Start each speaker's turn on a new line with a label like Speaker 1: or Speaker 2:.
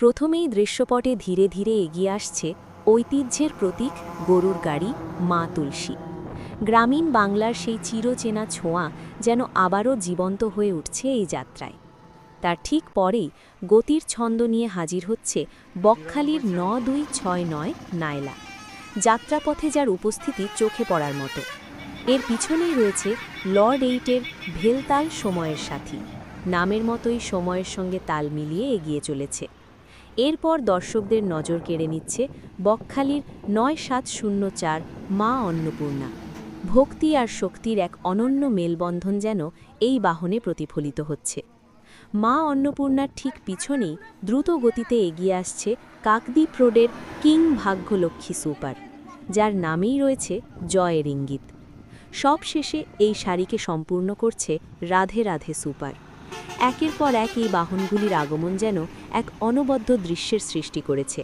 Speaker 1: প্রথমেই দৃশ্যপটে ধীরে ধীরে এগিয়ে আসছে ঐতিহ্যের প্রতীক গরুর গাড়ি মা তুলসী। গ্রামীণ বাংলার সেই চিরচেনা ছোঁয়া যেন আবারও জীবন্ত হয়ে উঠছে এই যাত্রায়। তার ঠিক পরেই গতির ছন্দ নিয়ে হাজির হচ্ছে বকখালির 9269 নায়লা। যাত্রাপথে যার উপস্থিতি চোখে পড়ার মতো। এর পিছনেই রয়েছে লর্ড এইটের ভেলতাল সময়ের সাথী, নামের মতোই সময়ের সঙ্গে তাল মিলিয়ে এগিয়ে চলেছে। এরপর দর্শকদের নজর কেড়ে নিচ্ছে বকখালির 9704 মা অন্নপূর্ণা। ভক্তি আর শক্তির এক অনন্য মেলবন্ধন যেন এই বাহনে প্রতিফলিত হচ্ছে। মা অন্নপূর্ণার ঠিক পিছনেই দ্রুত গতিতে এগিয়ে আসছে কাকদ্বীপ রোডের কিং ভাগ্যলক্ষ্মী সুপার, যার নামেই রয়েছে জয়ের ইঙ্গিত। সব শেষে এই সারিকে সম্পূর্ণ করছে রাধে রাধে সুপার। একের পর এক এই বাহনগুলির আগমন যেন এক অনবদ্য দৃশ্যের সৃষ্টি করেছে।